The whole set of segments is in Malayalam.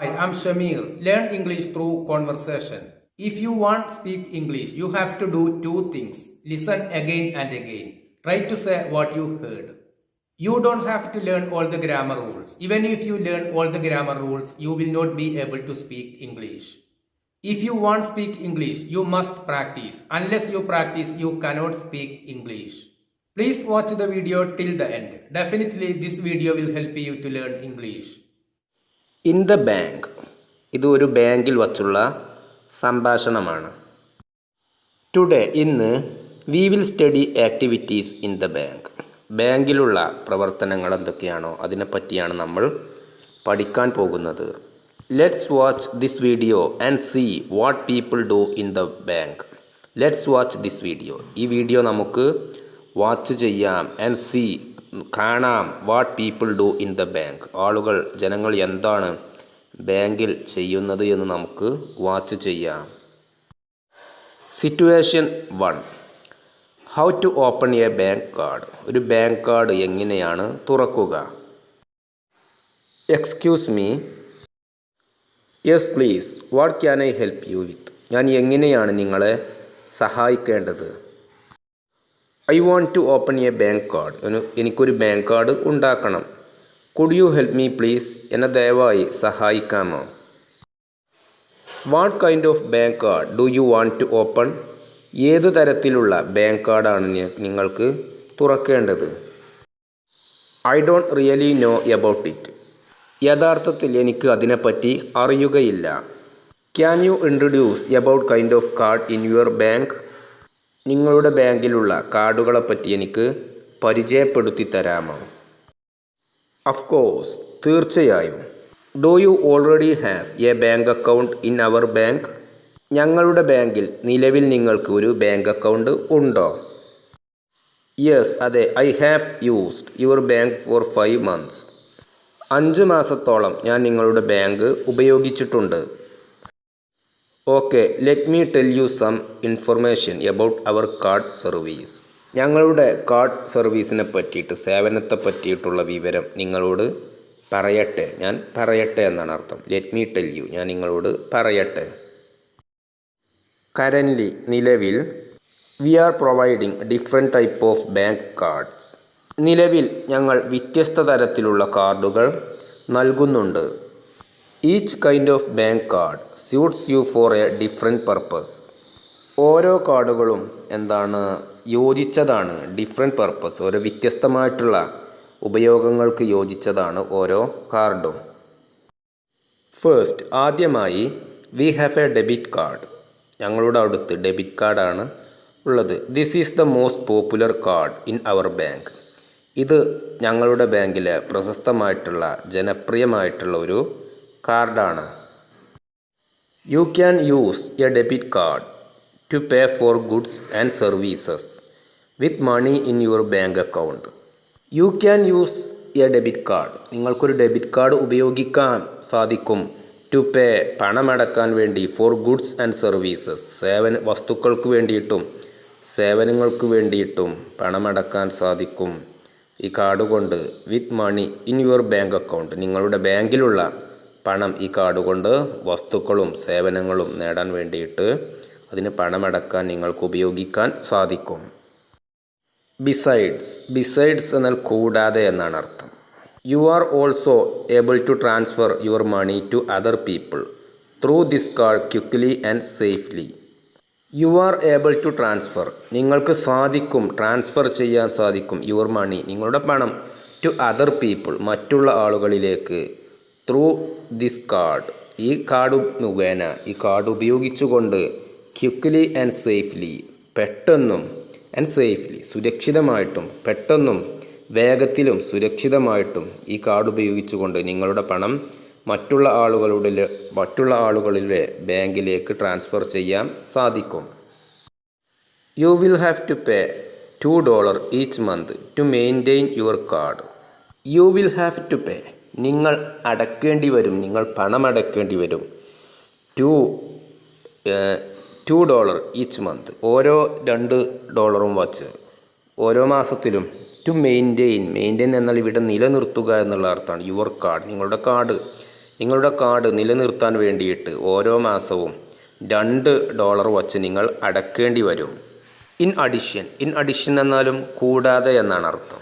Hi, I'm Shamir. Learn English through conversation. If you want to speak English, you have to do two things. Listen again and again. Try to say what you heard. You don't have to learn all the grammar rules. Even if you learn all the grammar rules, you will not be able to speak English. If you want to speak English, you must practice. Unless you practice, you cannot speak English. Please watch the video till the end. Definitely this video will help you to learn English. In the bank ഇത് ഒരു ബാങ്കിൽ വച്ചുള്ള സംഭാഷണമാണ്. ടുഡേ ഇന്ന് we will study activities in the bank. ബാങ്കിലുള്ള പ്രവർത്തനങ്ങൾ എന്തൊക്കെയാണോ അതിനെപ്പറ്റിയാണ് നമ്മൾ പഠിക്കാൻ പോകുന്നത്. Let's watch this video and see what people do in the bank. Let's watch this video. ഈ വീഡിയോ നമുക്ക് വാച്ച് ചെയ്യാം. ആൻഡ് സീ കാണാം what people do in the bank. ജനങ്ങൾ എന്താണ് ബാങ്കിൽ ചെയ്യുന്നത് എന്ന് നമുക്ക് വാച്ച് ചെയ്യാം. Situation 1. How to open a bank card. ഒരു ബാങ്ക് കാർഡ് എങ്ങനെയാണ് തുറക്കുക? Excuse me. Yes please. What can I help you with. ഞാൻ എങ്ങനെയാണ് നിങ്ങളെ സഹായിക്കേണ്ടത്? I want to open a bank card. എനിക്കൊരു ബാങ്ക് കാർഡ് ഉണ്ടാക്കണം. Could you help me please. എന്നെ ദയവായി സഹായിക്കാമോ? What kind of bank card do you want to open. ഏത് തരത്തിലുള്ള ബാങ്ക് കാർഡാണ് നിങ്ങൾക്ക് തുറക്കേണ്ടത്? I don't really know about it. യഥാർത്ഥത്തിൽ എനിക്ക് അതിനെപ്പറ്റി അറിയുകയില്ല. Can U introduce about kind of card in your bank. നിങ്ങളുടെ ബാങ്കിലുള്ള കാർഡുകളെപ്പറ്റി എനിക്ക് പരിചയപ്പെടുത്തി തരാമോ? Of course. തീർച്ചയായും. Do you already have a bank account in our bank. ഞങ്ങളുടെ ബാങ്കിൽ നിലവിൽ നിങ്ങൾക്ക് ഒരു ബാങ്ക് അക്കൗണ്ട് ഉണ്ടോ? യെസ്, അതെ. I have used your bank for 5 months. 5 മാസത്തോളം ഞാൻ നിങ്ങളുടെ ബാങ്ക് ഉപയോഗിച്ചിട്ടുണ്ട്. Okay, let me tell you some information about our card service. ഞങ്ങളുടെ കാർഡ് സർവീസിനെ പറ്റിയിട്ട്, സേവനത്തെ പറ്റിയിട്ടുള്ള വിവരം നിങ്ങളോട് പറയട്ടെ. ഞാൻ പറയട്ടെ എന്നാണ് അർത്ഥം. ലെറ്റ് മീ ടെൽ യു, ഞാൻ നിങ്ങളോട് പറയട്ടെ. കറൻലി, നിലവിൽ, we are providing different type of bank cards. നിലവിൽ ഞങ്ങൾ വ്യത്യസ്ത തരത്തിലുള്ള കാർഡുകൾ നൽകുന്നുണ്ട്. Each kind of bank card suits you for a different purpose. ഓരോ കാർഡുകളും യോജിച്ചതാണ്. ഡിഫറെൻറ്റ് പർപ്പസ്, ഓരോ വ്യത്യസ്തമായിട്ടുള്ള ഉപയോഗങ്ങൾക്ക് യോജിച്ചതാണ് ഓരോ കാർഡും. ഫസ്റ്റ്, ആദ്യമായി we have a debit card. ഞങ്ങളുടെ അടുത്ത് ഡെബിറ്റ് കാർഡാണ് ഉള്ളത്. This is the most popular card in our bank. ഇത് ഞങ്ങളുടെ ബാങ്കിലെ പ്രശസ്തമായിട്ടുള്ള, ജനപ്രിയമായിട്ടുള്ള ഒരു കാർഡാണ്. You can use a debit card to pay for goods and services with money in your bank account. You can use a debit card. നിങ്ങൾക്കൊരു ഡെബിറ്റ് കാർഡ് ഉപയോഗിക്കാൻ സാധിക്കും. ടു പേ, പണമടക്കാൻ വേണ്ടി. ഫോർ ഗുഡ്സ് ആൻഡ് സർവീസസ്, വസ്തുക്കൾക്ക് വേണ്ടിയിട്ടും സേവനങ്ങൾക്ക് വേണ്ടിയിട്ടും പണമടക്കാൻ സാധിക്കും ഈ കാർഡ് കൊണ്ട്. With money in your bank account. നിങ്ങളുടെ ബാങ്കിലുള്ള പണം ഈ കാർഡ് കൊണ്ട് വസ്തുക്കളും സേവനങ്ങളും നേടാൻ വേണ്ടിയിട്ട്, അതിന് പണമടക്കാൻ നിങ്ങൾക്ക് ഉപയോഗിക്കാൻ സാധിക്കും. ബിസൈഡ്സ് എന്നാൽ കൂടാതെ എന്നാണ് അർത്ഥം. You are also able to transfer your money to other people through this card quickly and safely. You are able to transfer, നിങ്ങൾക്ക് സാധിക്കും, ട്രാൻസ്ഫർ ചെയ്യാൻ സാധിക്കും, യുവർ മണി, നിങ്ങളുടെ പണം, ടു അതർ പീപ്പിൾ, മറ്റുള്ള ആളുകളിലേക്ക്. ത്രൂ ദിസ് കാർഡ്, ഈ കാർഡ് മുഖേന, ഈ കാർഡ് ഉപയോഗിച്ചുകൊണ്ട്. ക്വിക്ക്ലി ആൻഡ് സേഫ്ലി, പെട്ടെന്നും. ആൻഡ് സേഫ്ലി, സുരക്ഷിതമായിട്ടും. പെട്ടെന്നും വേഗത്തിലും സുരക്ഷിതമായിട്ടും ഈ കാർഡ് ഉപയോഗിച്ചുകൊണ്ട് നിങ്ങളുടെ പണം മറ്റുള്ള ആളുകളിലെ ബാങ്കിലേക്ക് ട്രാൻസ്ഫർ ചെയ്യാൻ സാധിക്കും. You will have to pay $2 each month to maintain your card. You will have to pay, നിങ്ങൾ അടയ്ക്കേണ്ടി വരും, നിങ്ങൾ പണം അടയ്ക്കേണ്ടി വരും. $2 ഈച്ച് മന്ത്, ഓരോ $2 വച്ച് ഓരോ മാസത്തിലും. ടു മെയിൻറ്റെയിൻ എന്നാൽ ഇവിടെ നിലനിർത്തുക എന്നുള്ള അർത്ഥമാണ്. യുവർ കാർഡ്, നിങ്ങളുടെ കാർഡ്. നിങ്ങളുടെ കാർഡ് നിലനിർത്താൻ വേണ്ടിയിട്ട് ഓരോ മാസവും $2 വച്ച് നിങ്ങൾ അടക്കേണ്ടി വരും. ഇൻ അഡിഷൻ എന്നാലും കൂടാതെ എന്നാണ് അർത്ഥം.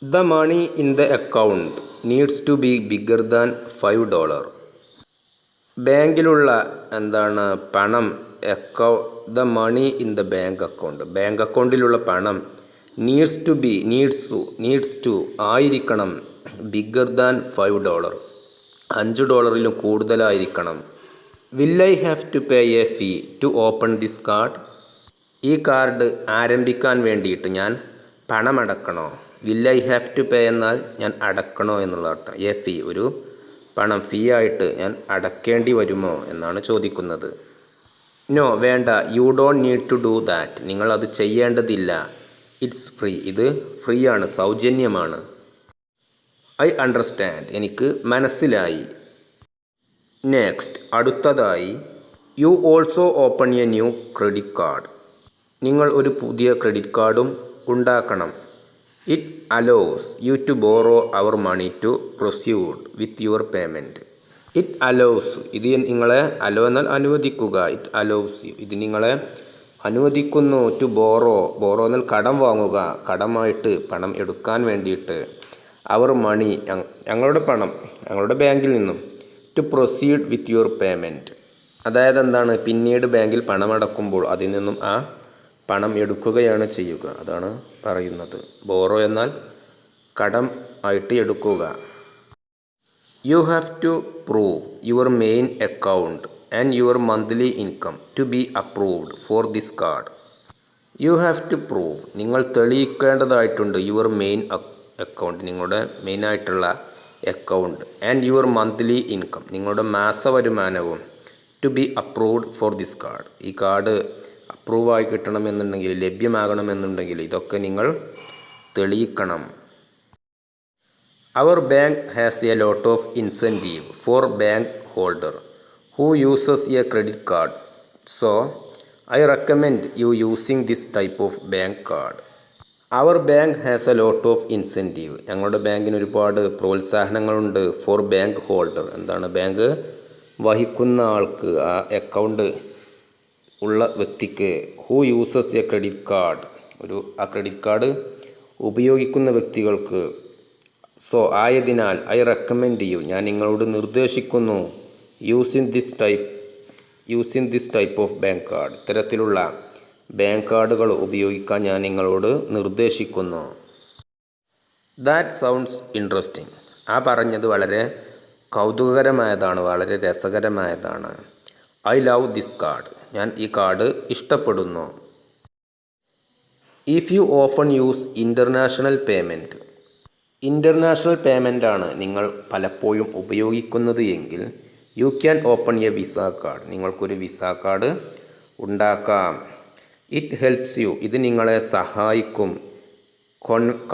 The money in the account needs to be bigger than $5. ബാങ്കിലുള്ള പണം the money in the bank അക്കൗണ്ടിലുള്ള പണം നീഡ്സ് ടു ആയിരിക്കണം ബിഗർ ദാൻ $5, $5 കൂടുതലായിരിക്കണം. Will I have to pay a fee to open this card? ഈ കാർഡ് ആരംഭിക്കാൻ വേണ്ടിയിട്ട് ഞാൻ പണമടക്കണോ? Will I have to pay എന്നാൽ ഞാൻ അടക്കണോ എന്നുള്ള അർത്ഥം. എ ഫീ ഒരു പണം ഫീ ആയിട്ട് ഞാൻ അടക്കേണ്ടി വരുമോ എന്നാണ് ചോദിക്കുന്നത്. നോ വേണ്ട, you don't need to do that, നിങ്ങൾ അത് ചെയ്യേണ്ടതില്ല. ഇറ്റ്സ് ഫ്രീ, ഇത് ഫ്രീ ആണ്, സൗജന്യമാണ്. ഐ അണ്ടർസ്റ്റാൻഡ്, എനിക്ക് മനസ്സിലായി. നെക്സ്റ്റ് അടുത്തതായി, you also open a new credit card, നിങ്ങൾ ഒരു പുതിയ ക്രെഡിറ്റ് കാർഡും ഉണ്ടാക്കണം. It allows you to borrow our money to proceed with your payment. It allows, ഇത് നിങ്ങളെ അലോ എന്നാൽ അനുവദിക്കുക. ഇറ്റ് അലോസ് യു, ഇത് നിങ്ങളെ അനുവദിക്കുന്നു. ടു ബോറോ എന്നാൽ കടം വാങ്ങുക, കടമായിട്ട് പണം എടുക്കാൻ വേണ്ടിയിട്ട്. അവർ മണി ഞങ്ങളുടെ പണം ഞങ്ങളുടെ ബാങ്കിൽ നിന്നും. To proceed with your payment, അതായത് പിന്നീട് ബാങ്കിൽ പണമടക്കുമ്പോൾ അതിൽ നിന്നും ആ പണം എടുക്കുകയാണ് ചെയ്യുക, അതാണ് പറയുന്നത്. ബോറോ എന്നാൽ കടം ആയിട്ട് എടുക്കുക. You have to prove your main account and your monthly income to be approved for this card. You have to prove, നിങ്ങൾ തെളിയിക്കേണ്ടതായിട്ടുണ്ട്. യുവർ മെയിൻ അക്കൗണ്ട്, നിങ്ങളുടെ മെയിനായിട്ടുള്ള അക്കൗണ്ട്. ആൻഡ് യുവർ മന്ത്ലി ഇൻകം, നിങ്ങളുടെ മാസ വരുമാനവും. To be approved for this card, ഈ കാർഡ് അപ്രൂവായി കിട്ടണമെന്നുണ്ടെങ്കിൽ, ലഭ്യമാകണമെന്നുണ്ടെങ്കിൽ ഇതൊക്കെ നിങ്ങൾ തെളിയിക്കണം. Our bank has a lot of incentive for bank holder who uses a credit card, so I recommend you using this type of bank card. Our bank has a lot of incentive, ഞങ്ങളുടെ ബാങ്കിന് ഒരുപാട് പ്രോത്സാഹനങ്ങളുണ്ട്. ഫോർ ബാങ്ക് ഹോൾഡർ, ബാങ്ക് വഹിക്കുന്ന ആൾക്ക്, ആ അക്കൗണ്ട് ഉള്ള വ്യക്തിക്ക്. Who uses a credit card, ആ ക്രെഡിറ്റ് കാർഡ് ഉപയോഗിക്കുന്ന വ്യക്തികൾക്ക്. സോ ആയതിനാൽ, ഐ റെക്കമെൻഡ് യു, ഞാൻ നിങ്ങളോട് നിർദ്ദേശിക്കുന്നു. Using this type of bank card, ഇത്തരത്തിലുള്ള ബാങ്ക് കാർഡുകൾ ഉപയോഗിക്കാൻ ഞാൻ നിങ്ങളോട് നിർദ്ദേശിക്കുന്നു. ദാറ്റ് സൗണ്ട്സ് ഇൻട്രസ്റ്റിംഗ്, ആ പറഞ്ഞത് വളരെ കൗതുകകരമായതാണ്, വളരെ രസകരമായതാണ്. ഐ ലവ് ദിസ് കാർഡ്, ഞാൻ ഈ കാർഡ് ഇഷ്ടപ്പെടുന്നു. If you often use international പേയ്മെൻ്റാണ് നിങ്ങൾ പലപ്പോഴും ഉപയോഗിക്കുന്നത് എങ്കിൽ, you can open a Visa card, നിങ്ങൾക്കൊരു വിസ കാർഡ് ഉണ്ടാക്കാം. ഇറ്റ് ഹെൽപ്സ് യു, ഇത് നിങ്ങളെ സഹായിക്കും.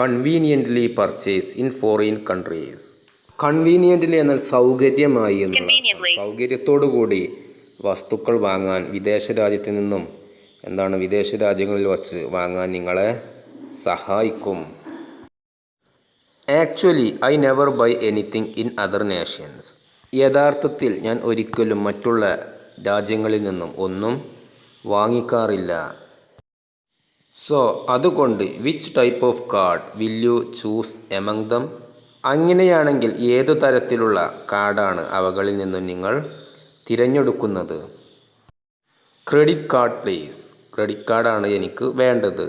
Conveniently purchase in foreign countries. Conveniently എന്നാൽ സൗകര്യമായി, സൗകര്യത്തോടു കൂടി വസ്തുക്കൾ വാങ്ങാൻ വിദേശ രാജ്യത്തു നിന്നും വിദേശ രാജ്യങ്ങളിൽ വച്ച് വാങ്ങാൻ നിങ്ങളെ സഹായിക്കും. Actually I never buy anything in other nations, യഥാർത്ഥത്തിൽ ഞാൻ ഒരിക്കലും മറ്റുള്ള രാജ്യങ്ങളിൽ നിന്നും ഒന്നും വാങ്ങിക്കാറില്ല. സോ അതുകൊണ്ട്, which type of card will you choose among them? അങ്ങനെയാണെങ്കിൽ ഏത് തരത്തിലുള്ള കാർഡാണ് അവകളിൽ നിന്നും നിങ്ങൾ തിരഞ്ഞെടുക്കുന്നത്? ക്രെഡിറ്റ് കാർഡ് പ്ലീസ്, ക്രെഡിറ്റ് കാർഡാണ് എനിക്ക് വേണ്ടത്.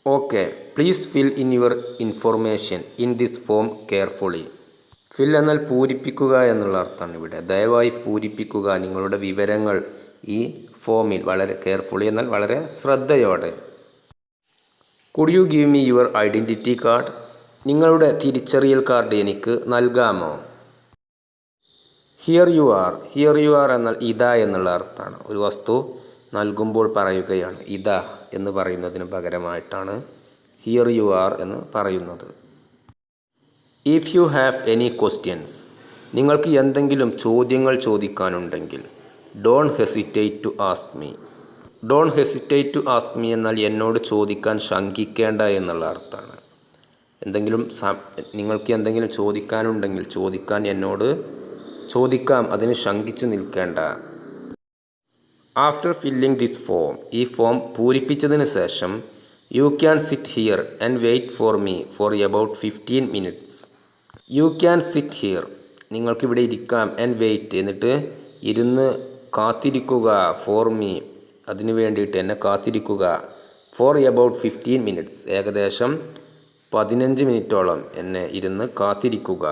Okay, please fill in your information in this form carefully. Fill എന്നാൽ പൂരിപ്പിക്കുക എന്നുള്ള അർത്ഥമാണ് ഇവിടെ. ദയവായി പൂരിപ്പിക്കുക നിങ്ങളുടെ വിവരങ്ങൾ ഈ ഫോമിൽ, വളരെ കെയർഫുള്ളി എന്നാൽ വളരെ ശ്രദ്ധയോടെ. Could you give me your identity card, നിങ്ങളുടെ തിരിച്ചറിയൽ കാർഡ് എനിക്ക് നൽകാമോ? ഹിയർ യു ആർ എന്നാൽ ഇതാ എന്നുള്ള അർത്ഥമാണ്. ഒരു വസ്തു നൽകുമ്പോൾ പറയുകയാണ്. ഇതാ എന്ന് പറയുന്നതിന് പകരമായിട്ടാണ് ഹിയർ യു ആർ എന്ന് പറയുന്നത്. If you have any questions, നിങ്ങൾക്ക് എന്തെങ്കിലും ചോദ്യങ്ങൾ ചോദിക്കാനുണ്ടെങ്കിൽ, don't hesitate to ask me. Don't hesitate to ask me എന്നാൽ എന്നോട് ചോദിക്കാൻ ശങ്കിക്കേണ്ട എന്നുള്ള അർത്ഥമാണ്. നിങ്ങൾക്ക് എന്തെങ്കിലും ചോദിക്കാനുണ്ടെങ്കിൽ എന്നോട് ചോദിക്കാം, അതിന് ശങ്കിച്ചു നിൽക്കേണ്ട. ആഫ്റ്റർ ഫില്ലിംഗ് ദിസ് ഫോം, ഈ ഫോം പൂരിപ്പിച്ചതിന് ശേഷം, you can sit here and wait for me for about 15 minutes. You can sit here, നിങ്ങൾക്കിവിടെ ഇരിക്കാം, ആൻഡ് വെയിറ്റ്, എന്നിട്ട് ഇരുന്ന് കാത്തിരിക്കുക, ഫോർ മീ, അതിനു വേണ്ടിയിട്ട് എന്നെ കാത്തിരിക്കുക, ഫോർ എബൌട്ട് 15 minutes, ഏകദേശം 15 മിനിറ്റോളം എന്നെ ഇരുന്ന് കാത്തിരിക്കുക.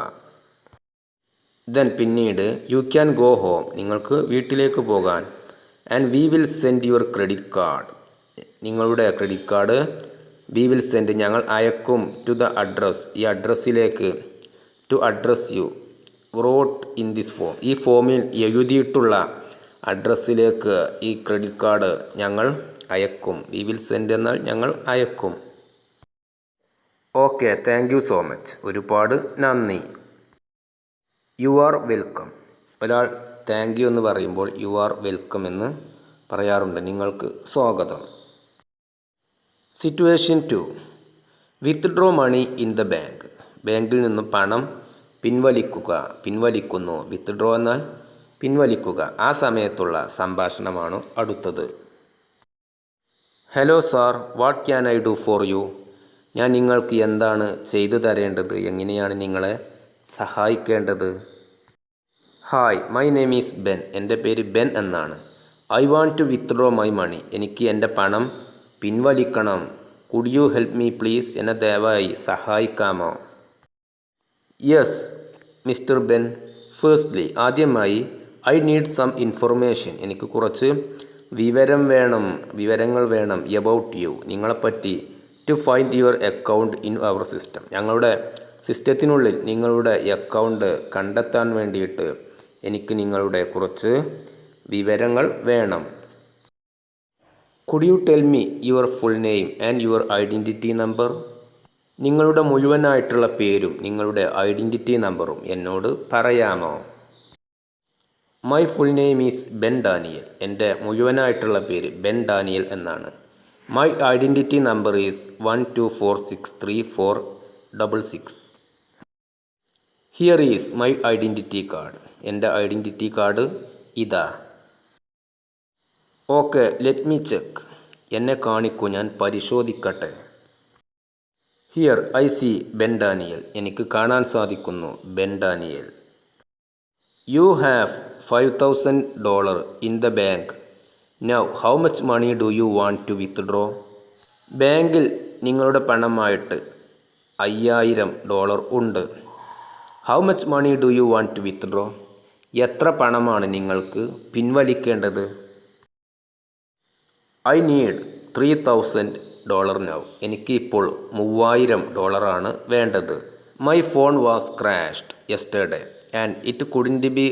ദെൻ പിന്നീട്, യു ക്യാൻ ഗോ ഹോം, നിങ്ങൾക്ക് വീട്ടിലേക്ക് പോകാൻ, and we will send your credit card, നിങ്ങളുടെ credit card we will send, ഞങ്ങൾ അയക്കും, ടു ദ അഡ്രസ്, ഈ അഡ്രസ്സിലേക്ക്, to address you wrote in this form, ഈ ഫോമിൽ എഴുതിയിട്ടുള്ള അഡ്രസ്സിലേക്ക് ഈ ക്രെഡിറ്റ് കാർഡ് ഞങ്ങൾ അയക്കും. വി വിൽ സെൻഡ് എന്നാൽ ഞങ്ങൾ അയക്കും. Okay, thank you so much, ഒരുപാട് നന്ദി. യു ആർ വെൽക്കം, ഒരാൾ താങ്ക് യു എന്ന് പറയുമ്പോൾ യു ആർ വെൽക്കം എന്ന് പറയാറുണ്ട്, നിങ്ങൾക്ക് സ്വാഗതം. Situation 2, withdraw money in the bank, ബാങ്കിൽ നിന്ന് പണം പിൻവലിക്കുന്നു. വിത്ത്ഡ്രോ എന്നാൽ പിൻവലിക്കുക. ആ സമയത്തുള്ള സംഭാഷണമാണ് അടുത്തത്. Hello sir, what can I do for you, ഞാൻ നിങ്ങൾക്ക് എന്താണ് ചെയ്തു തരേണ്ടത്, എങ്ങനെയാണ് നിങ്ങളെ സഹായിക്കേണ്ടത്? Hi, my name is Ben, എൻ്റെ പേര് ബെൻ എന്നാണ്. I want to withdraw my money, എനിക്ക് എൻ്റെ പണം പിൻവലിക്കണം. Could you help me please, എന്നെ ദയവായി സഹായിക്കാമോ? യെസ് മിസ്റ്റർ ബെൻ, ഫേസ്റ്റ്ലി, ആദ്യമായി, ഐ നീഡ് സം ഇൻഫർമേഷൻ, എനിക്ക് കുറച്ച് വിവരങ്ങൾ വേണം, എബൌട്ട് യു, നിങ്ങളെപ്പറ്റി, to find your account in our system, ഞങ്ങളുടെ സിസ്റ്റത്തിനുള്ളിൽ നിങ്ങളുടെ അക്കൗണ്ട് കണ്ടെത്താൻ വേണ്ടിയിട്ട് എനിക്ക് നിങ്ങളുടെ കുറച്ച് വിവരങ്ങൾ വേണം. Could you tell me your full name and your identity number, നിങ്ങളുടെ മുഴുവനായിട്ടുള്ള പേരും നിങ്ങളുടെ ഐഡൻറ്റിറ്റി നമ്പറും എന്നോട് പറയാമോ? My full name is Ben Daniel, എൻ്റെ മുഴുവനായിട്ടുള്ള പേര് ബെൻ ഡാനിയൽ എന്നാണ്. My identity number is 12463466. Here is my identity card, എൻ്റെ ഐഡൻറ്റിറ്റി കാർഡ് ഇതാ. ഓക്കെ, ലെറ്റ് മീ ചെക്ക്, എന്നെ കാണിക്കൂ, ഞാൻ പരിശോധിക്കട്ടെ. Here I see Ben Daniel, എനിക്ക് കാണാൻ സാധിക്കുന്നു Ben Daniel. You have $5,000 in the bank. Now how much money do you want to withdraw? ബാങ്കിൽ നിങ്ങളുടെ പണമായിട്ട് $5,000 ഉണ്ട്. How much money do you want to withdraw? എത്ര പണമാണ് നിങ്ങൾക്ക് പിൻവലിക്കേണ്ടത്? ഐ നീഡ് $3,000 നൗ, എനിക്ക് ഇപ്പോൾ $3,000 ആണ് വേണ്ടത്. My phone was crashed yesterday and it couldn't B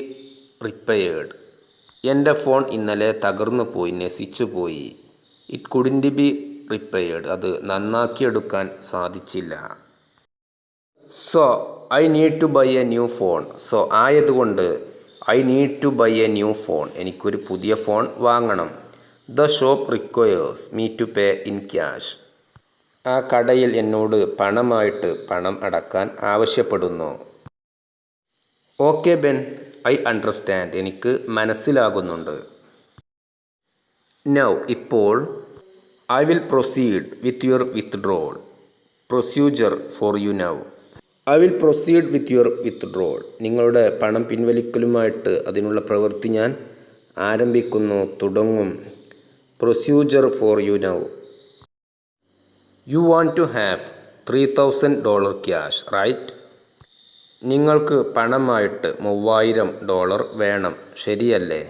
repaired. എൻ്റെ ഫോൺ ഇന്നലെ തകർന്നു പോയി, നശിച്ചു പോയി. ഇറ്റ് കുഡ്ന്റ് ബി റിപ്പയർഡ്, അത് നന്നാക്കിയെടുക്കാൻ സാധിച്ചില്ല. So I need to buy a new phone, so ആയതുകൊണ്ട് I need to buy a new phone, എനിക്കൊരു പുതിയ ഫോൺ വാങ്ങണം. The shop requires me to pay in cash, ആ കടയിൽ എന്നോട് പണം അടക്കാൻ ആവശ്യപ്പെടുന്നു. ഓക്കെ ബെൻ, ഐ അണ്ടർസ്റ്റാൻഡ്, എനിക്ക് മനസ്സിലാകുന്നുണ്ട്. നൗ ഇപ്പോൾ, I will proceed with your withdrawal procedure for you now. I will proceed with your withdrawal, നിങ്ങളുടെ പണം പിൻവലിക്കലുമായിട്ട് അതിനുള്ള പ്രവൃത്തി ഞാൻ തുടങ്ങും. Procedure for you now. You want to have $3,000 cash right? നിങ്ങൾക്ക് പണമായിട്ട് $3,000 വേണം, ശരിയല്ലേ?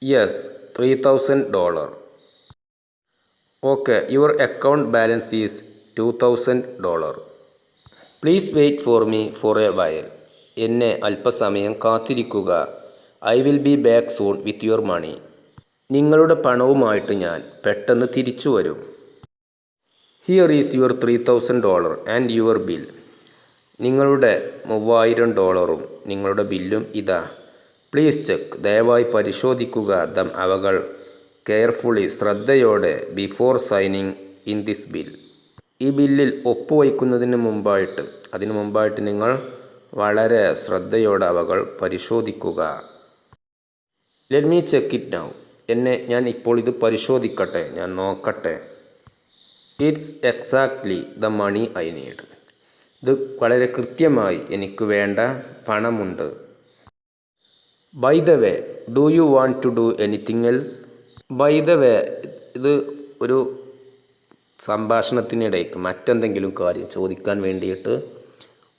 Yes, $3,000. Okay, your account balance is $2,000. Please wait for me for a while, എന്നെ അല്പസമയം കാത്തിരിക്കുക. I will be back soon with your money, നിങ്ങളുടെ പണവുമായിട്ട് ഞാൻ പെട്ടെന്ന് തിരിച്ചു വരും. Here is your $3,000 and your bill, നിങ്ങളുടെ $3,000 നിങ്ങളുടെ ബില്ലും ഇതാ. പ്ലീസ് ചെക്ക്, ദയവായി പരിശോധിക്കുക ദം അവകൾ, കെയർഫുള്ളി ശ്രദ്ധയോടെ, before signing in this bill, ഈ ബില്ലിൽ ഒപ്പുവയ്ക്കുന്നതിന് മുമ്പായിട്ട് നിങ്ങൾ വളരെ ശ്രദ്ധയോടെ അവകൾ പരിശോധിക്കുക. Let me check it now. ഞാൻ ഇപ്പോൾ ഇത് പരിശോധിക്കട്ടെ, ഞാൻ നോക്കട്ടെ. It's exactly the money I need. ഇത് വളരെ കൃത്യമായി എനിക്ക് വേണ്ട പണമുണ്ട്. By the way, do you want to do anything else? By the way, ഇത് ഒരു സംഭാഷണത്തിനിടയ്ക്ക് മറ്റെന്തെങ്കിലും കാര്യം ചോദിക്കാൻ വേണ്ടിയിട്ട്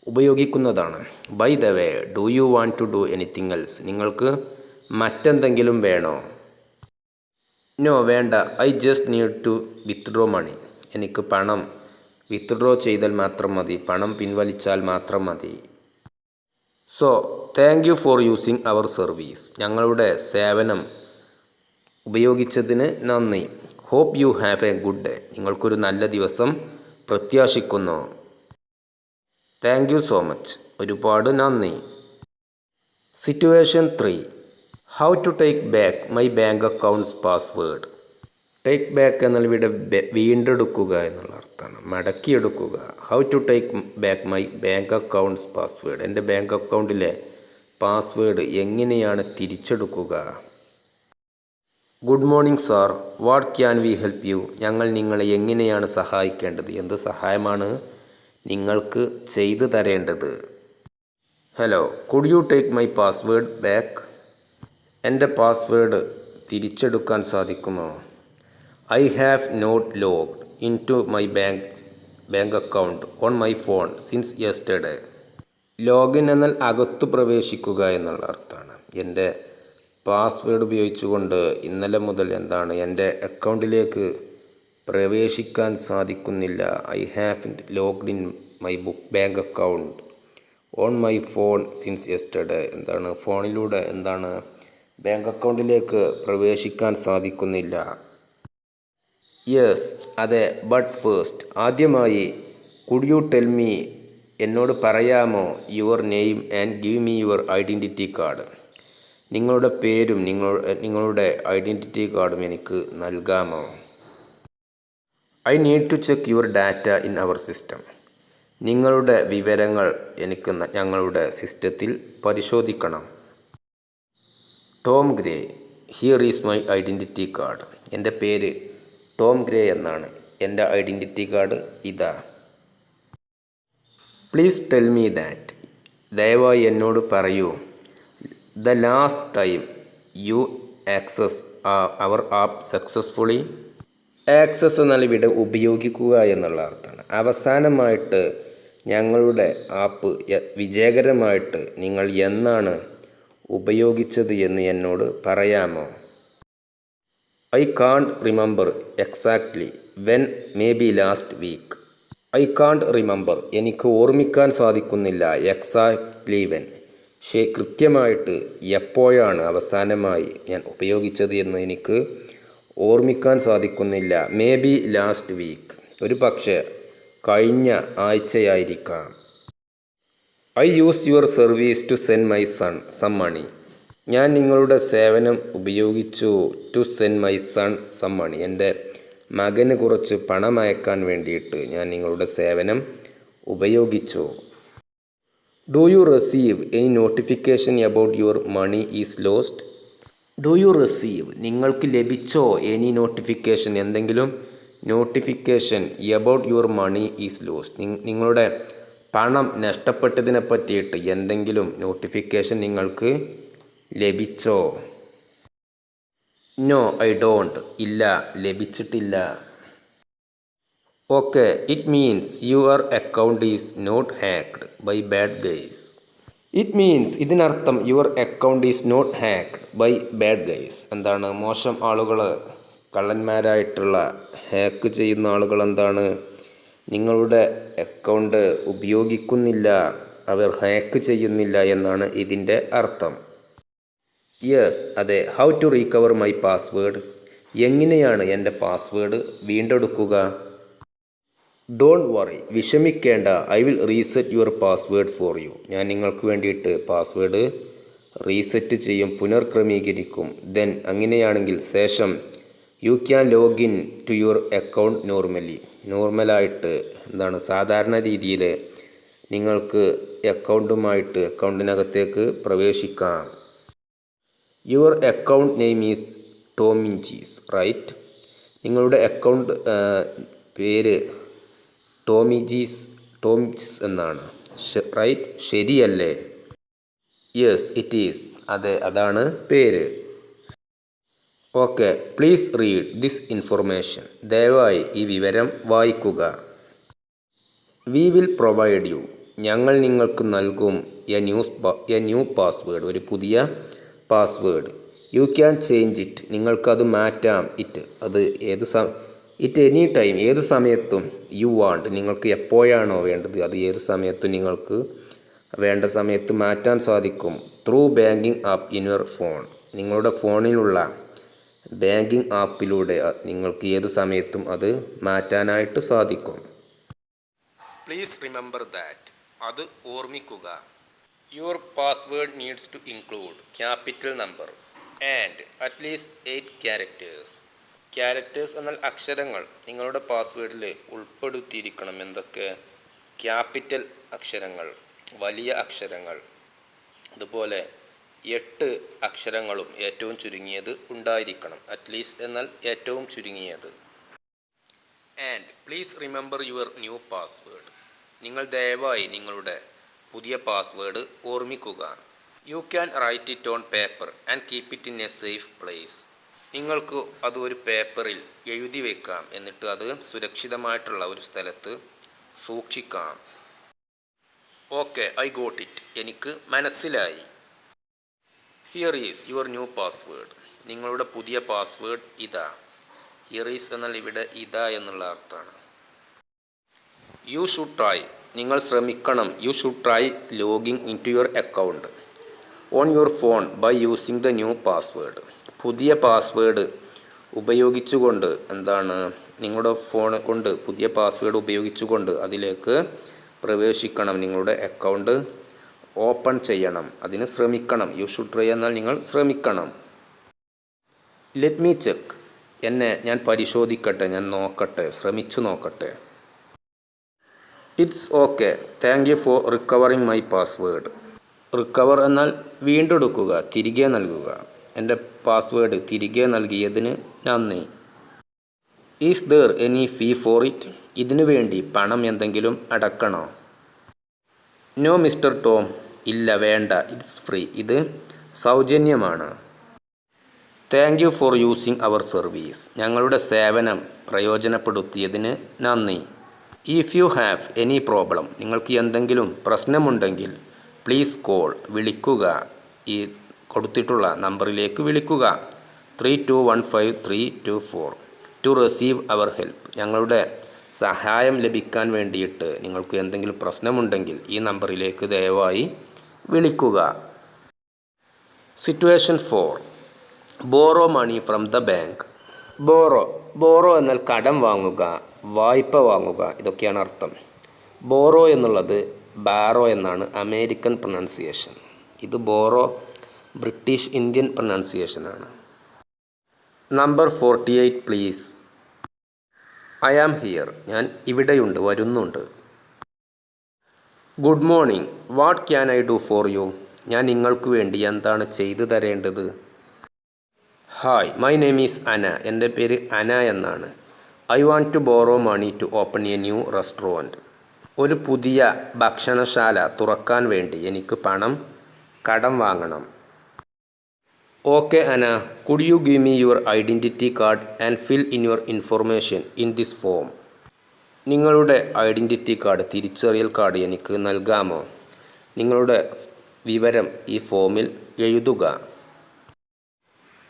ഉപയോഗിക്കുന്നതാണ്. By the way, do you want to do anything else? നിങ്ങൾക്ക് മറ്റെന്തെങ്കിലും വേണോ? നോ, വേണ്ട. I just need to withdraw money. എനിക്ക് പണം വിത്ത്ഡ്രോ ചെയ്താൽ മാത്രം മതി, പണം പിൻവലിച്ചാൽ മാത്രം മതി. So thank you for using our service. ഞങ്ങളുടെ സേവനം ഉപയോഗിച്ചതിന് നന്ദി. Hope you have a good day. നിങ്ങൾക്കൊരു നല്ല ദിവസം പ്രത്യാശിക്കുന്നു. Thank you so much. ഒരുപാട് നന്ദി. Situation 3. How to take back my bank accounts password. Take back എന്നാൽ ഇവിടെ വീണ്ടെടുക്കുക എന്നുള്ള അർത്ഥമാണ്, മടക്കിയെടുക്കുക. How to take back my bank accounts password. എൻ്റെ ബാങ്ക് അക്കൗണ്ടിലെ പാസ്വേഡ് എങ്ങനെയാണ് തിരിച്ചെടുക്കുക? Good morning sir, what can we help you? ഞങ്ങൾ നിങ്ങളെ എങ്ങനെയാണ് സഹായിക്കേണ്ടത്? എന്ത് സഹായമാണ് നിങ്ങൾക്ക് ചെയ്തു തരേണ്ടത്? Hello, could you take my password back? എൻ്റെ പാസ്വേഡ് തിരിച്ചെടുക്കാൻ സാധിക്കുമോ? I have not logged in to my bank account on my phone since yesterday. Login എന്നാൽ അകത്തു പ്രവേശിക്കുക എന്നുള്ള അർത്ഥമാണ്. എൻ്റെ പാസ്വേഡ് ഉപയോഗിച്ചുകൊണ്ട് ഇന്നലെ മുതൽ എൻ്റെ അക്കൗണ്ടിലേക്ക് പ്രവേശിക്കാൻ സാധിക്കുന്നില്ല. I have logged in my bank account on my phone since yesterday. ഫോണിലൂടെ ബാങ്ക് അക്കൗണ്ടിലേക്ക് പ്രവേശിക്കാൻ സാധിക്കുന്നില്ല. യെസ്, അതെ. ബട്ട് ഫസ്റ്റ്, ആദ്യമായി കുഡ് യു ടെൽ മീ, എന്നോട് പറയാമോ, your name and give me your identity card. നിങ്ങളുടെ പേരും നിങ്ങളുടെ ഐഡൻറ്റിറ്റി കാർഡും എനിക്ക് നൽകാമോ? I need to check your data in our system. നിങ്ങളുടെ വിവരങ്ങൾ എനിക്ക് ഞങ്ങളുടെ സിസ്റ്റത്തിൽ പരിശോധിക്കണം. Tom Gray, here is my identity card. എൻ്റെ പേര് ടോം ഗ്രേ എന്നാണ്. എൻ്റെ ഐഡൻറ്റിറ്റി കാർഡ് ഇതാ. Please tell me that. ദയവായി എന്നോട് പറയൂ. The last time you access our app successfully. Access എന്നാൽ ഇവിടെ ഉപയോഗിക്കുക എന്നുള്ള അർത്ഥമാണ്. അവസാനമായിട്ട് ഞങ്ങളുടെ ആപ്പ് വിജയകരമായിട്ട് നിങ്ങൾ എന്നാണ് ഉപയോഗിച്ചത് എന്ന് എന്നോട് പറയാമോ? I can't remember exactly when, maybe last week. I can't remember, എനിക്ക് ഓർമ്മിക്കാൻ സാധിക്കുന്നില്ല. എക്സാക്ട്ലി വെൻ, കൃത്യമായിട്ട് എപ്പോഴാണ് അവസാനമായി ഞാൻ ഉപയോഗിച്ചത് എന്ന് എനിക്ക് ഓർമ്മിക്കാൻ സാധിക്കുന്നില്ല. മേ ബി ലാസ്റ്റ് വീക്ക്, ഒരു പക്ഷേ കഴിഞ്ഞ ആഴ്ചയായിരിക്കാം. I use your service to send my son some money. ഞാൻ നിങ്ങളുടെ സേവനം ഉപയോഗിച്ചു. To send my son some money, എൻ്റെ മകന് കുറച്ച് പണം അയക്കാൻ വേണ്ടിയിട്ട് ഞാൻ നിങ്ങളുടെ സേവനം ഉപയോഗിച്ചു. Do you receive any notification about your money is lost. Do you receive, നിങ്ങൾക്ക് ലഭിച്ചോ? എനി നോട്ടിഫിക്കേഷൻ, എന്തെങ്കിലും notification. About your money is lost, നിങ്ങളുടെ പണം നഷ്ടപ്പെട്ടതിനെ പറ്റിയിട്ട് എന്തെങ്കിലും നോട്ടിഫിക്കേഷൻ നിങ്ങൾക്ക് ലഭിച്ചോ? No, I don't. ഇല്ല, ലഭിച്ചിട്ടില്ല. Okay, it means your account is not hacked by bad guys. It means, ഇതിനർത്ഥം your account is not hacked by bad guys. മോശം ആളുകൾ, കള്ളന്മാരായിട്ടുള്ള ഹാക്ക് ചെയ്യുന്ന ആളുകൾ നിങ്ങളുടെ അക്കൗണ്ട് ഉപയോഗിക്കുന്നില്ല, അവർ ഹാക്ക് ചെയ്യുന്നില്ല എന്നാണ് ഇതിൻ്റെ അർത്ഥം. യെസ്, അതെ. How to recover my password. എങ്ങനെയാണ് എൻ്റെ പാസ്വേഡ് വീണ്ടെടുക്കുക? ഡോണ്ട് വറി, വിഷമിക്കേണ്ട. I will reset your password for you. ഞാൻ നിങ്ങൾക്ക് വേണ്ടിയിട്ട് പാസ്വേഡ് റീസെറ്റ് ചെയ്യും, പുനർക്രമീകരിക്കും. ദെൻ, അങ്ങനെയാണെങ്കിൽ ശേഷം you can login to your account normally. നോർമലായിട്ട് സാധാരണ രീതിയിൽ നിങ്ങൾക്ക് അക്കൗണ്ടിനകത്തേക്ക് പ്രവേശിക്കാം. Your account name is Tominches right. നിങ്ങളുടെ അക്കൗണ്ട് പേര് ടോമിഞ്ചീസ് എന്നാണ്, റൈറ്റ്? ശരിയല്ലേ? Yes it is. അതെ, അതാണ് പേര്. Okay, please read this information. ദയവായി ഈ വിവരം വായിക്കുക. We will provide you. ഞങ്ങൾ നിങ്ങൾക്ക് നൽകും എ ന്യൂ പാസ്വേഡ്, ഒരു പുതിയ password. You can change it. നിങ്ങൾക്കത് മാറ്റാം. ഇറ്റ് എനി ടൈം, ഏത് സമയത്തും. യു വാണ്ട്, നിങ്ങൾക്ക് എപ്പോഴാണോ വേണ്ടത് അത് ഏത് സമയത്തും നിങ്ങൾക്ക് വേണ്ട സമയത്ത് മാറ്റാൻ സാധിക്കും. Through banking app in your phone. നിങ്ങളുടെ ഫോണിലുള്ള ബാങ്കിങ് ആപ്പിലൂടെ നിങ്ങൾക്ക് ഏത് സമയത്തും അത് മാറ്റാനായിട്ട് സാധിക്കും. Please remember that. അത് ഓർമ്മിക്കുക. Your password needs to include capital number and at least 8 characters. Characters എന്നാൽ അക്ഷരങ്ങൾ നിങ്ങളുടെ പാസ്വേഡിൽ ഉൾപ്പെടുത്തിയിരിക്കണം. എന്തൊക്കെ? ക്യാപിറ്റൽ അക്ഷരങ്ങൾ, വലിയ അക്ഷരങ്ങൾ, അതുപോലെ 8 അക്ഷരങ്ങളും ഏറ്റവും ചുരുങ്ങിയത് ഉണ്ടായിരിക്കണം. അറ്റ്ലീസ്റ്റ് എന്നാൽ ഏറ്റവും ചുരുങ്ങിയത്. And please remember your new password. നിങ്ങൾ ദയവായി നിങ്ങളുടെ പുതിയ പാസ്വേഡ് ഓർമ്മിക്കുക. You can write it on paper and keep it in A safe place. നിങ്ങൾക്ക് അത് ഒരു പേപ്പറിൽ എഴുതി വയ്ക്കാം, എന്നിട്ട് അത് സുരക്ഷിതമായിട്ടുള്ള ഒരു സ്ഥലത്ത് സൂക്ഷിക്കാം. Okay, I got it. എനിക്ക് മനസ്സിലായി. Here is your new password. നിങ്ങളുടെ പുതിയ പാസ്വേഡ് ഇതാ. ഹിയർ ഈസ് എന്നാൽ ഇവിടെ ഇതാ എന്നുള്ള അർത്ഥമാണ്. You should try. നിങ്ങൾ ശ്രമിക്കണം. You should try logging in to your account on your phone by using the new password. പുതിയ പാസ്വേഡ് ഉപയോഗിച്ചുകൊണ്ട് നിങ്ങളുടെ ഫോൺ കൊണ്ട് പുതിയ പാസ്വേഡ് ഉപയോഗിച്ചുകൊണ്ട് അതിലേക്ക് പ്രവേശിക്കണം. നിങ്ങളുടെ അക്കൗണ്ട് ഓപ്പൺ ചെയ്യണം. അതിന് ശ്രമിക്കണം. യു ഷുഡ് ട്രൈ എന്നാൽ നിങ്ങൾ ശ്രമിക്കണം. Let me check. ഞാൻ പരിശോധിക്കട്ടെ, ഞാൻ നോക്കട്ടെ, ശ്രമിച്ചു നോക്കട്ടെ. It's okay. Thank you four recovering my password. Recover എന്നാൽ വീണ്ടെടുക്കുക, തിരികെ നൽകുക. എൻ്റെ പാസ്വേഡ് തിരികെ നൽകിയതിന് നന്ദി. Is there any fee for it? ഇതിനു വേണ്ടി പണം എന്തെങ്കിലും അടക്കണോ? No mister Tom. ഇല്ല, വേണ്ട. It's free. ഇത് സൗജന്യമാണ്. Thank you for using our service. ഞങ്ങളുടെ സേവനം പ്രയോജനപ്പെടുത്തിയതിന് നന്ദി. If you have any problem. നിങ്ങൾക്ക് എന്തെങ്കിലും പ്രശ്നമുണ്ടെങ്കിൽ പ്ലീസ് കോൾ. വിളിക്കുക. ഈ കൊടുത്തിട്ടുള്ള നമ്പറിലേക്ക് വിളിക്കുക. 3215-324 ടു റിസീവ് അവർ ഹെൽപ്പ്. ഞങ്ങളുടെ സഹായം ലഭിക്കാൻ വേണ്ടിയിട്ട് നിങ്ങൾക്ക് എന്തെങ്കിലും പ്രശ്നമുണ്ടെങ്കിൽ ഈ നമ്പറിലേക്ക് ദയവായി വിളിക്കുക. Situation 4. Borrow money from the bank. Borrow എന്നാൽ കടം വാങ്ങുക, വായ്പ വാങ്ങുക, ഇതൊക്കെയാണ് അർത്ഥം. ബോറോ എന്നുള്ളത് ബാറോ എന്നാണ് അമേരിക്കൻ പ്രൊനൗൺസിയേഷൻ. ഇത് ബോറോ ബ്രിട്ടീഷ് ഇന്ത്യൻ പ്രൊനൗൺസിയേഷനാണ്. Number 48 please. I am here. ഞാൻ ഇവിടെയുണ്ട്, വരുന്നുണ്ട്. Good morning. What can I do for you? ഞാൻ നിങ്ങൾക്ക് വേണ്ടി എന്താണ് ചെയ്തു തരേണ്ടത്? ഹായ്, മൈ നെയിം ഈസ് അന. എൻ്റെ പേര് അന എന്നാണ്. I want to borrow money to open a new restaurant. ഒരു പുതിയ ഭക്ഷണശാല തുറക്കാൻ വേണ്ടി എനിക്ക് കടം വാങ്ങണം. Okay Ana, could you give me your identity card and fill in your information in this form. നിങ്ങളുടെ ഐഡൻറ്റിറ്റി കാർഡ്, തിരിച്ചറിയൽ കാർഡ് എനിക്ക് നൽകാമോ? നിങ്ങളുടെ വിവരം ഈ ഫോമിൽ എഴുതുക.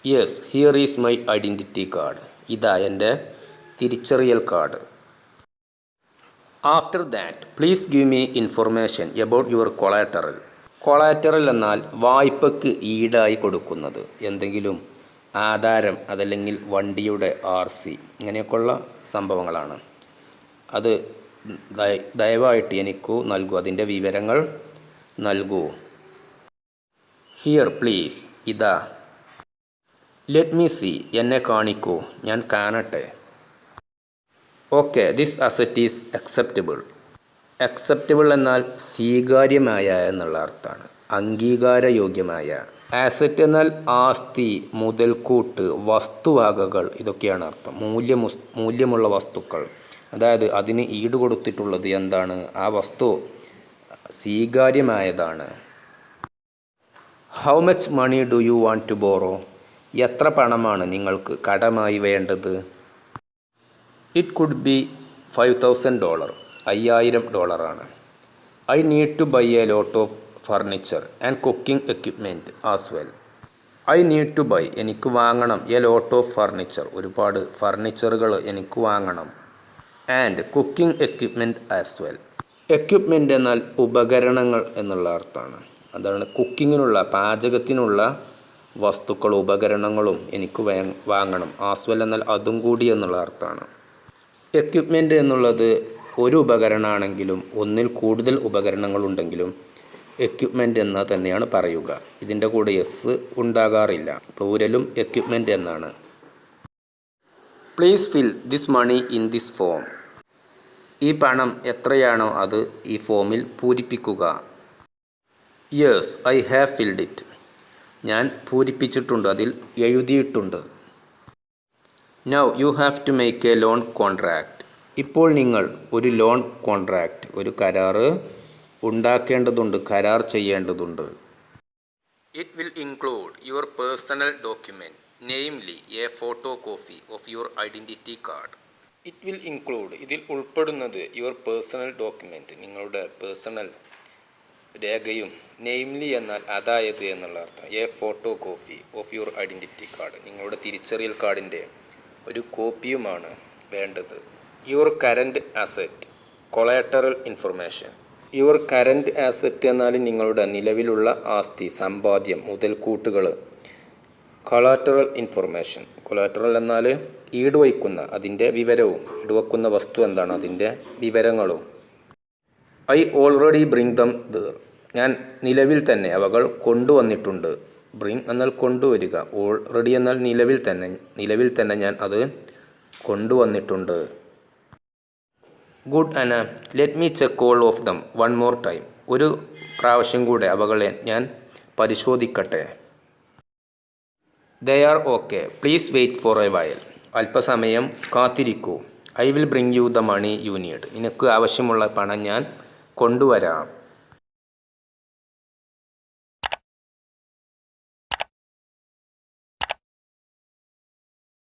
Yes, here is my identity card. ഇതാ എൻ്റെ തിരിച്ചറിയൽ card. After that please give me information about your collateral. Collateral എന്നാൽ വായ്പയ്ക്ക് ഈടായി കൊടുക്കുന്നത് എന്തെങ്കിലും ആധാരം, അതല്ലെങ്കിൽ വണ്ടിയുടെ RC, ഇങ്ങനെയൊക്കെയുള്ള സംഭവങ്ങളാണ്. അത് ദയവായിട്ട് എനിക്ക് നൽകൂ, അതിൻ്റെ വിവരങ്ങൾ നൽകൂ. Here please. ഇതാ. ലെറ്റ് മീ സീ, എന്നെ കാണിക്കൂ, ഞാൻ കാണട്ടെ. Okay, this asset is acceptable. Acceptable എന്നാൽ സ്വീകാര്യമായ എന്നുള്ള അർത്ഥമാണ്, അംഗീകാരയോഗ്യമായ. ആസറ്റ് എന്നാൽ ആസ്തി, മുതൽക്കൂട്ട്, വസ്തുവകകൾ, ഇതൊക്കെയാണ് അർത്ഥം. മൂല്യമുള്ള വസ്തുക്കൾ, അതായത് അതിന് ഈട് കൊടുത്തിട്ടുള്ളത് എന്താണ്, ആ വസ്തു സ്വീകാര്യമായതാണ്. How much money do you want to borrow? എത്ര പണമാണ് നിങ്ങൾക്ക് കടമായി വേണ്ടത്? It could be $5,000. $5,000. I need to buy a lot of furniture and cooking equipment as well. I need to buy, എനിക്ക് വാങ്ങണം, എ ലോട്ട് ഓഫ് ഫർണിച്ചർ, ഒരുപാട് ഫർണിച്ചറുകൾ എനിക്ക് വാങ്ങണം. And cooking equipment as well. Equipment എന്നാൽ ഉപകരണങ്ങൾ എന്നുള്ള അർത്ഥമാണ്. അതാണ് കുക്കിങ്ങിനുള്ള, പാചകത്തിനുള്ള വസ്തുക്കൾ, ഉപകരണങ്ങളും എനിക്ക് വാങ്ങണം. ആസ് വെൽ എന്നാൽ അതും കൂടി എന്നുള്ള അർത്ഥമാണ്. എക്യുപ്മെൻ്റ് എന്നുള്ളത് ഒരു ഉപകരണമാണെങ്കിലും ഒന്നിൽ കൂടുതൽ ഉപകരണങ്ങളുണ്ടെങ്കിലും എക്യുപ്മെൻ്റ് എന്ന് തന്നെയാണ് പറയുക. ഇതിൻ്റെ കൂടെ എസ് ഉണ്ടാകാറില്ല. പ്ലൂരലും എക്യുപ്മെൻ്റ് എന്നാണ്. Please fill this money in this form. ഈ പണം എത്രയാണോ അത് ഈ ഫോമിൽ പൂരിപ്പിക്കുക. Yes, I have filled it. ഞാൻ പൂരിപ്പിച്ചിട്ടുണ്ട്, അതിൽ എഴുതിയിട്ടുണ്ട്. Now you have to make a loan contract. ഇപ്പോൾ നിങ്ങൾ ഒരു ലോൺ കോൺട്രാക്റ്റ്, ഒരു കരാറ് ഉണ്ടാക്കേണ്ടതുണ്ട്, കരാർ ചെയ്യേണ്ടതുണ്ട്. It will include your personal document, namely A photo copy of your identity card. It will include, ഇതിൽ ഉൾപ്പെടുന്നത് യുവർ പേഴ്സണൽ ഡോക്യുമെൻറ്റ്, നിങ്ങളുടെ പേഴ്സണൽ രേഖയും, നെയിംലി എന്നാൽ അതായത് എന്നുള്ള അർത്ഥം, A photo copy of your identity card, നിങ്ങളുടെ തിരിച്ചറിയൽ കാർഡിൻ്റെ ഒരു കോപ്പിയുമാണ് വേണ്ടത്. Your current asset, collateral information. Your current asset എന്നാൽ നിങ്ങളുടെ നിലവിലുള്ള ആസ്തി, സമ്പാദ്യം, മുതൽക്കൂട്ടുകൾ. കൊളാറ്ററൽ ഇൻഫർമേഷൻ, കൊളാറ്ററൽ എന്നാൽ ഈടുവയ്ക്കുന്ന, അതിൻ്റെ വിവരവും, ഈടുവയ്ക്കുന്ന വസ്തു എന്താണ്, അതിൻ്റെ വിവരങ്ങളും. I already bring them there. ഞാൻ നിലവിൽ തന്നെ അവകൾ കൊണ്ടുവന്നിട്ടുണ്ട്. ബ്രിങ് എന്നാൽ കൊണ്ടുവരിക, ഓൾറെഡി എന്നാൽ നിലവിൽ തന്നെ ഞാൻ അത് കൊണ്ടുവന്നിട്ടുണ്ട്. Good Anna, let me check all of them one more time. ഒരു പ്രാവശ്യം കൂടെ അവകളെ ഞാൻ പരിശോധിക്കട്ടെ. They are okay, please wait for a while. അല്പസമയം കാത്തിരിക്കൂ. I will bring you the money you need. നിനക്ക് ആവശ്യമുള്ള പണം ഞാൻ കൊണ്ടുവരാം.